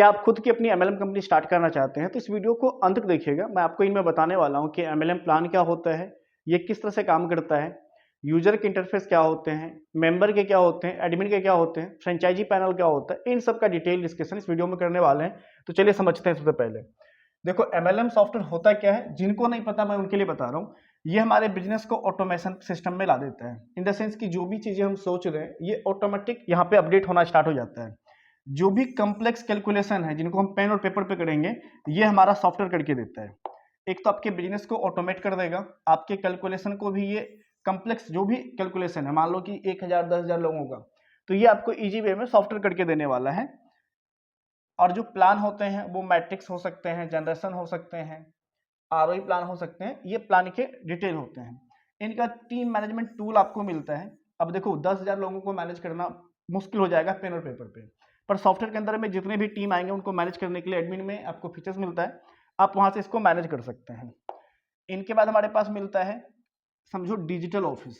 क्या आप खुद की अपनी एमएलएम कंपनी स्टार्ट करना चाहते हैं तो इस वीडियो को अंत तक देखिएगा। मैं आपको इनमें बताने वाला हूं कि एमएलएम प्लान क्या होता है, ये किस तरह से काम करता है, यूजर के इंटरफेस क्या होते हैं, मेंबर के क्या होते हैं, एडमिन के क्या होते हैं, फ्रेंचाइजी पैनल क्या होता है, इन सब का डिटेल डिस्कशन इस वीडियो में करने वाले हैं। तो चलिए समझते हैं। सबसे पहले देखो एमएलएम सॉफ्टवेयर होता क्या है, जिनको नहीं पता मैं उनके लिए बता रहा हूँ। ये हमारे बिजनेस को ऑटोमेशन सिस्टम में ला देता है, इन द सेंस कि जो भी चीजें हम सोच रहे हैं ये ऑटोमेटिक यहाँ पे अपडेट होना स्टार्ट हो जाता है। जो भी कम्प्लेक्स कैलकुलेशन है जिनको हम पेन और पेपर पे करेंगे, ये हमारा सॉफ्टवेयर करके देता है। एक तो आपके बिजनेस को ऑटोमेट कर देगा, आपके कैलकुलेशन को भी ये कम्प्लेक्स जो भी कैलकुलेशन है, मान लो कि 1000 10,000 लोगों का, तो ये आपको इजी वे में सॉफ्टवेयर करके देने वाला है। और जो प्लान होते हैं वो मैट्रिक्स हो सकते हैं, जनरेशन हो सकते हैं, आरओई प्लान हो सकते हैं, ये प्लान के डिटेल होते हैं। इनका टीम मैनेजमेंट टूल आपको मिलता है। अब देखो 10,000 लोगों को मैनेज करना मुश्किल हो जाएगा पेन और पेपर पे, पर सॉफ्टवेयर के अंदर में जितने भी टीम आएंगे उनको मैनेज करने के लिए एडमिन में आपको फीचर्स मिलता है, आप वहां से इसको मैनेज कर सकते हैं। इनके बाद हमारे पास मिलता है, समझो डिजिटल ऑफिस।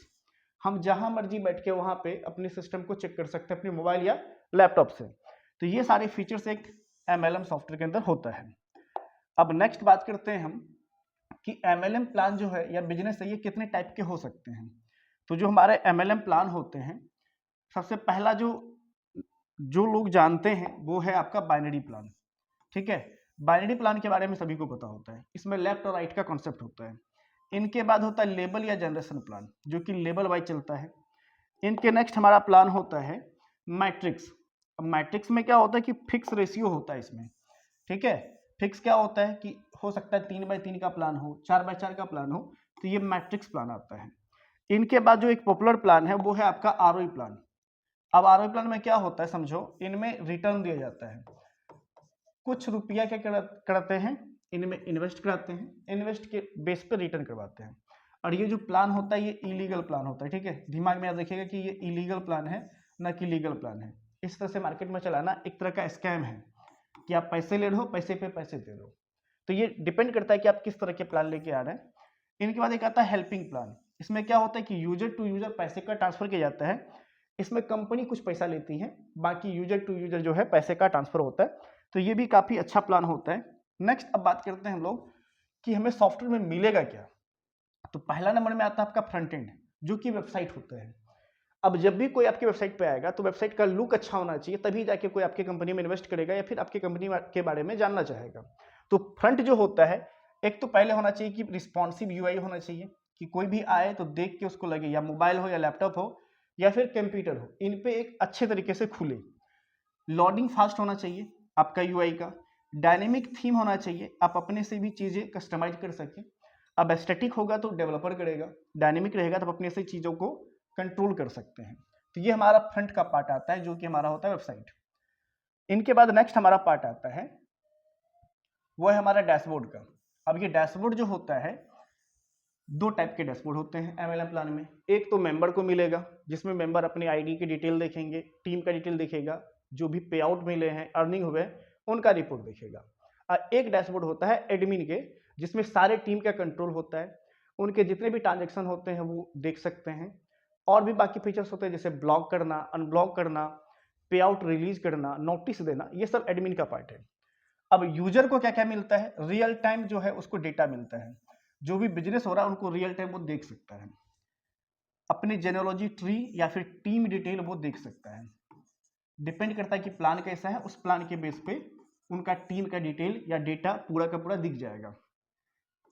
हम जहां मर्जी बैठ के वहां पे अपने सिस्टम को चेक कर सकते हैं अपने मोबाइल या लैपटॉप से। तो ये सारे फीचर्स एक एमएलएम सॉफ्टवेयर के अंदर होता है। अब नेक्स्ट बात करते हैं हम कि एमएलएम प्लान जो है या बिजनेस है ये कितने टाइप के हो सकते हैं। तो जो हमारे एमएलएम प्लान होते हैं, सबसे पहला जो लोग जानते हैं वो है आपका बाइनरी प्लान। ठीक है, बाइनरी प्लान के बारे में सभी को पता होता है, इसमें लेफ्ट और राइट का कॉन्सेप्ट होता है। इनके बाद होता है लेबल या जनरेशन प्लान, जो कि लेबल वाइज चलता है। इनके नेक्स्ट हमारा प्लान होता है मैट्रिक्स। अब मैट्रिक्स में क्या होता है कि फिक्स रेशियो होता है इसमें। ठीक है, फिक्स क्या होता है कि हो सकता है 3x3 का प्लान हो, 4x4 का प्लान हो, तो ये मैट्रिक्स प्लान आता है। इनके बाद जो एक पॉपुलर प्लान है वो है आपका आरओई प्लान। अब आरओई प्लान में क्या होता है, समझो इनमें रिटर्न दिया जाता है। कुछ रुपया क्या करते हैं, इनमें इन्वेस्ट कराते हैं, इन्वेस्ट के बेस पे रिटर्न करवाते हैं। और ये जो प्लान होता है ये इलीगल प्लान होता है। ठीक है, दिमाग में याद रखिएगा कि ये इलीगल प्लान है, ना कि लीगल प्लान है। इस तरह से मार्केट में चलाना एक तरह का स्कैम है कि आप पैसे ले लो, पैसे पे पैसे दे दो। तो ये डिपेंड करता है कि आप किस तरह के प्लान लेके आ रहे हैं। इनके बाद एक आता है हेल्पिंग प्लान। इसमें क्या होता है कि यूजर टू यूजर पैसे का ट्रांसफर किया जाता है। इसमें कंपनी कुछ पैसा लेती है, बाकी यूजर टू यूजर जो है पैसे का ट्रांसफर होता है। तो ये भी काफी अच्छा प्लान होता है। नेक्स्ट अब बात करते हैं हम लोग कि हमें सॉफ्टवेयर में मिलेगा क्या। तो पहला नंबर में आता है आपका फ्रंट एंड, जो कि वेबसाइट होता है। अब जब भी कोई आपकी वेबसाइट पे आएगा तो वेबसाइट का लुक अच्छा होना चाहिए, तभी जाके कोई आपकी कंपनी में इन्वेस्ट करेगा या फिर आपकी कंपनी के बारे में जानना चाहेगा। तो फ्रंट जो होता है, एक तो पहले होना चाहिए कि रिस्पॉन्सिव यूआई होना चाहिए, कि कोई भी आए तो देख के उसको लगे, या मोबाइल हो या लैपटॉप हो या फिर कंप्यूटर हो, इन पे एक अच्छे तरीके से खुले। लोडिंग फास्ट होना चाहिए आपका यूआई का। डायनेमिक थीम होना चाहिए, आप अपने से भी चीजें कस्टमाइज कर सकें। अब एस्थेटिक होगा तो डेवलपर करेगा, डायनेमिक रहेगा तो अपने से चीजों को कंट्रोल कर सकते हैं। तो ये हमारा फ्रंट का पार्ट आता है, जो कि हमारा होता है वेबसाइट। इनके बाद नेक्स्ट हमारा पार्ट आता है, वो है हमारा डैशबोर्ड का। अब ये डैशबोर्ड जो होता है, दो टाइप के डैशबोर्ड होते हैं एमएलएम प्लान में। एक तो मेंबर को मिलेगा, जिसमें मेंबर अपने आईडी की डिटेल देखेंगे, टीम का डिटेल देखेगा, जो भी पे आउट मिले हैं, अर्निंग हुए, उनका रिपोर्ट देखेगा। और एक डैशबोर्ड होता है एडमिन के, जिसमें सारे टीम का कंट्रोल होता है, उनके जितने भी ट्रांजेक्शन होते हैं वो देख सकते हैं। और भी बाकी फीचर्स होते हैं जैसे ब्लॉक करना, अनब्लॉक करना, पे आउट रिलीज करना, नोटिस देना, ये सब एडमिन का पार्ट है। अब यूजर को क्या क्या मिलता है, रियल टाइम जो है उसको डेटा मिलता है, जो भी बिजनेस हो रहा है उनको रियल टाइम वो देख सकता है। अपनी जेनोलॉजी ट्री या फिर टीम डिटेल वो देख सकता है। डिपेंड करता है कि प्लान कैसा है, उस प्लान के बेस पे उनका टीम का डिटेल या डेटा पूरा का पूरा दिख जाएगा।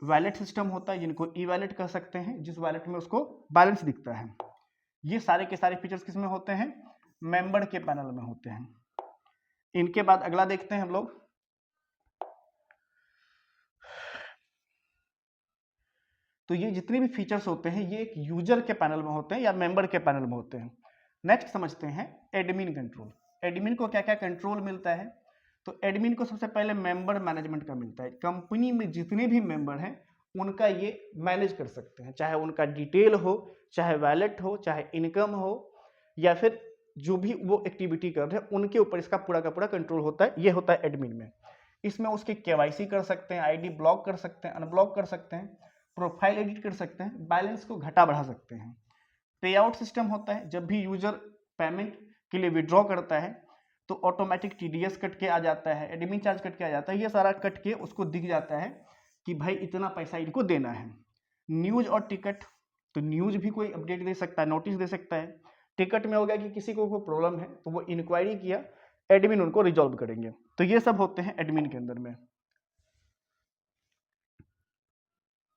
वैलेट सिस्टम होता है, जिनको ई वैलेट कह सकते हैं, जिस वैलेट में उसको बैलेंस दिखता है। ये सारे के सारे फीचर्स किसमें होते हैं, मेंबर के पैनल में होते हैं। इनके बाद अगला देखते हैं हम लोग, तो ये जितने भी फीचर्स होते हैं ये एक यूजर के पैनल में होते हैं या मेंबर के पैनल में होते हैं। नेक्स्ट समझते हैं एडमिन कंट्रोल। एडमिन को क्या क्या कंट्रोल मिलता है, तो एडमिन को सबसे पहले मेंबर मैनेजमेंट का मिलता है। कंपनी में जितने भी मेंबर हैं उनका ये मैनेज कर सकते हैं, चाहे उनका डिटेल हो, चाहे वैलेट हो, चाहे इनकम हो, या फिर जो भी वो एक्टिविटी कर रहे हैं उनके ऊपर इसका पूरा का पूरा कंट्रोल होता है। ये होता है एडमिन में। इसमें उसके केवाईसी कर सकते हैं, आईडी ब्लॉक कर सकते हैं, अनब्लॉक कर सकते हैं, प्रोफाइल एडिट कर सकते हैं, बैलेंस को घटा बढ़ा सकते हैं। पे आउट सिस्टम होता है, जब भी यूजर पेमेंट के लिए विड्रॉ करता है तो ऑटोमेटिक टीडीएस कट के आ जाता है, एडमिन चार्ज कट के आ जाता है, ये सारा कट के उसको दिख जाता है कि भाई इतना पैसा इनको देना है। न्यूज़ और टिकट, तो न्यूज़ भी कोई अपडेट दे सकता है, नोटिस दे सकता है। टिकट में हो गया कि किसी को कोई प्रॉब्लम है तो वो इंक्वायरी किया, एडमिन उनको रिजॉल्व करेंगे। तो ये सब होते हैं एडमिन के अंदर में।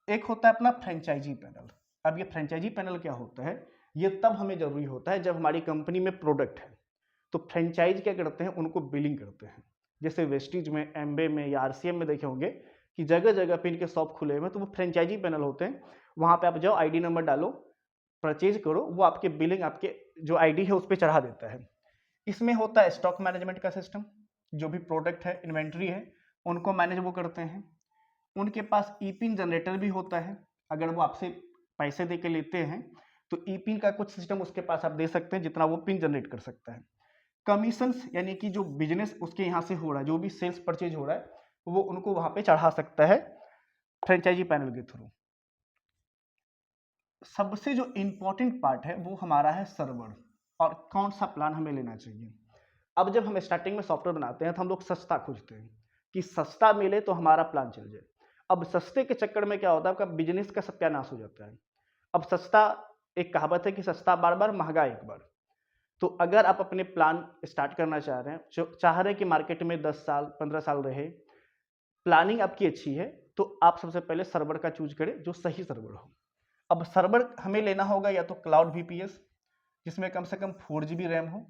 एक होता है अपना फ्रेंचाइजी पैनल। अब ये फ्रेंचाइजी पैनल क्या होता है, ये तब हमें जरूरी होता है जब हमारी कंपनी में प्रोडक्ट है। तो फ्रेंचाइज क्या करते हैं, उनको बिलिंग करते हैं। जैसे वेस्टीज में, एम्बे में या आरसीएम में देखे होंगे कि जगह जगह पे इनके शॉप खुले हुए हैं, तो वो फ्रेंचाइजी पैनल होते हैं। वहां पे आप जाओ, आईडी नंबर डालो, परचेज करो, वो आपके बिलिंग आपके जो आईडी है उस पर चढ़ा देता है। इसमें होता है स्टॉक मैनेजमेंट का सिस्टम, जो भी प्रोडक्ट है, इन्वेंट्री है, उनको मैनेज वो करते हैं। उनके पास ई पिन जनरेटर भी होता है। अगर वो आपसे पैसे दे के लेते हैं तो ई पिन का कुछ सिस्टम उसके पास आप दे सकते हैं जितना वो पिन जनरेट कर सकता है। कमीशंस यानी कि जो बिजनेस उसके यहाँ से हो रहा है, जो भी सेल्स परचेज हो रहा है, वो उनको वहां पे चढ़ा सकता है फ्रेंचाइजी पैनल के थ्रू। सबसे जो इंपॉर्टेंट पार्ट है वो हमारा है सर्वर, और कौन सा प्लान हमें लेना चाहिए। अब जब हम स्टार्टिंग में सॉफ्टवेयर बनाते हैं तो हम लोग सस्ता खोजते हैं कि सस्ता मिले तो हमारा प्लान चल जाए। अब सस्ते के चक्कर में क्या होता है, आपका बिजनेस का सत्यानाश हो जाता है। अब सस्ता, एक कहावत है कि सस्ता बार बार, महंगा एक बार। तो अगर आप अपने प्लान स्टार्ट करना चाह रहे हैं, चाह रहे हैं कि मार्केट में 10 साल 15 साल रहे, प्लानिंग आपकी अच्छी है, तो आप सबसे पहले सर्वर का चूज करें जो सही सर्वर हो। अब सर्वर हमें लेना होगा या तो क्लाउड वीपीएस, जिसमें कम से कम 4 GB रैम हो,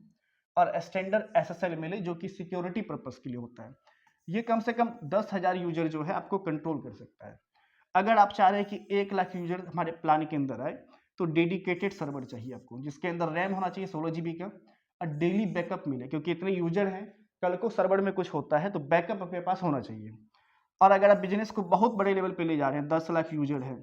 और स्टैंडर्ड एसएसएल मिले जो कि सिक्योरिटी पर्पस के लिए होता है। ये कम से कम 10,000 यूजर जो है आपको कंट्रोल कर सकता है। अगर आप चाह रहे हैं कि 1 लाख यूजर हमारे प्लान के अंदर आए, तो डेडिकेटेड सर्वर चाहिए आपको, जिसके अंदर रैम होना चाहिए 16 GB का, और डेली बैकअप मिले, क्योंकि इतने यूजर हैं, कल को सर्वर में कुछ होता है तो बैकअप अपने पास होना चाहिए। और अगर आप बिजनेस को बहुत बड़े लेवल पे ले जा रहे हैं, 10 लाख यूजर है,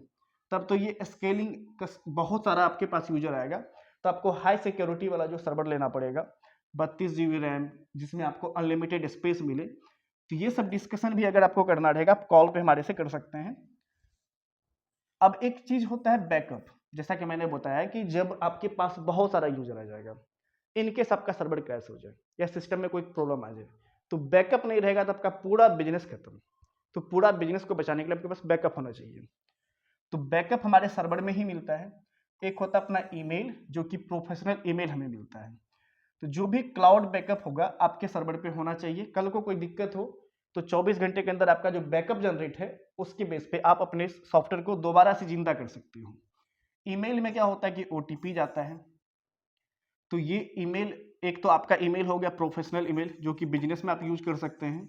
तब तो ये स्केलिंग बहुत सारा आपके पास यूजर आएगा, तो आपको हाई सिक्योरिटी वाला जो सर्वर लेना पड़ेगा, 32 GB रैम, जिसमें आपको अनलिमिटेड स्पेस मिले। तो ये सब डिस्कशन भी अगर आपको करना रहेगा, आप कॉल पे हमारे से कर सकते हैं। अब एक चीज होता है बैकअप, जैसा कि मैंने बताया कि जब आपके पास बहुत सारा यूजर आ जाएगा, इनकेस आपका सर्वर क्रैश हो जाए या सिस्टम में कोई प्रॉब्लम आ जाए, तो बैकअप नहीं रहेगा तो आपका पूरा बिजनेस खत्म। तो पूरा बिजनेस को बचाने के लिए आपके पास बैकअप होना चाहिए। तो बैकअप हमारे सर्वर में ही मिलता है। एक होता है अपना ईमेल, जो कि प्रोफेशनल ईमेल हमें मिलता है। तो जो भी क्लाउड बैकअप होगा आपके सर्वर पे होना चाहिए। कल को कोई दिक्कत हो तो 24 घंटे के अंदर आपका जो बैकअप जनरेट है, उसके बेस पे आप अपने सॉफ्टवेयर को दोबारा से जिंदा कर सकते हो। ईमेल में क्या होता है कि ओटीपी जाता है। तो ये ईमेल, एक तो आपका ईमेल हो गया प्रोफेशनल ईमेल, जो कि बिजनेस में आप यूज कर सकते हैं।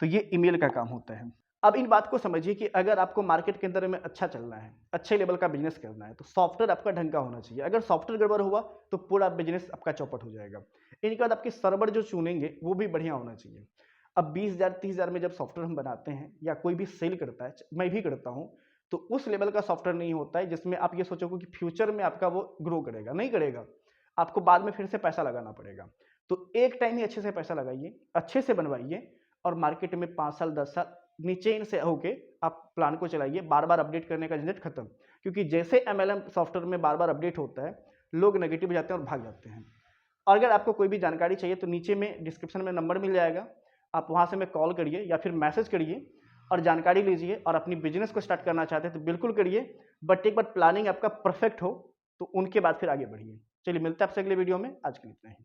तो ये ईमेल का काम होता है। अब इन बात को समझिए कि अगर आपको मार्केट के अंदर में अच्छा चलना है, अच्छे लेवल का बिजनेस करना है, तो सॉफ्टवेयर आपका ढंग का होना चाहिए। अगर सॉफ्टवेयर गड़बड़ हुआ तो पूरा बिजनेस आपका चौपट हो जाएगा। इनके बाद आपके सर्वर जो चुनेंगे वो भी बढ़िया होना चाहिए। अब 20,000 30,000 में जब सॉफ्टवेयर हम बनाते हैं या कोई भी सेल करता है, मैं भी करता हूँ, तो उस लेवल का सॉफ्टवेयर नहीं होता है जिसमें आप ये सोचोगे कि फ्यूचर में आपका वो ग्रो करेगा, नहीं करेगा। आपको बाद में फिर से पैसा लगाना पड़ेगा। तो एक टाइम ही अच्छे से पैसा लगाइए, अच्छे से बनवाइए, और मार्केट में 5 साल 10 साल नीचे इन से होके आप प्लान को चलाइए। बार बार अपडेट करने का झंझट खत्म, क्योंकि जैसे एमएलएम सॉफ्टवेयर में बार बार अपडेट होता है, लोग नेगेटिव हो जाते हैं और भाग जाते हैं। और अगर आपको कोई भी जानकारी चाहिए तो नीचे में डिस्क्रिप्शन में नंबर मिल जाएगा, आप वहाँ से में कॉल करिए या फिर मैसेज करिए और जानकारी लीजिए। और अपनी बिजनेस को स्टार्ट करना चाहते हैं तो बिल्कुल करिए, बट एक बार प्लानिंग आपका परफेक्ट हो तो उनके बाद फिर आगे बढ़िए। चलिए मिलते हैं आपसे अगले वीडियो में, आज के लिए इतना ही।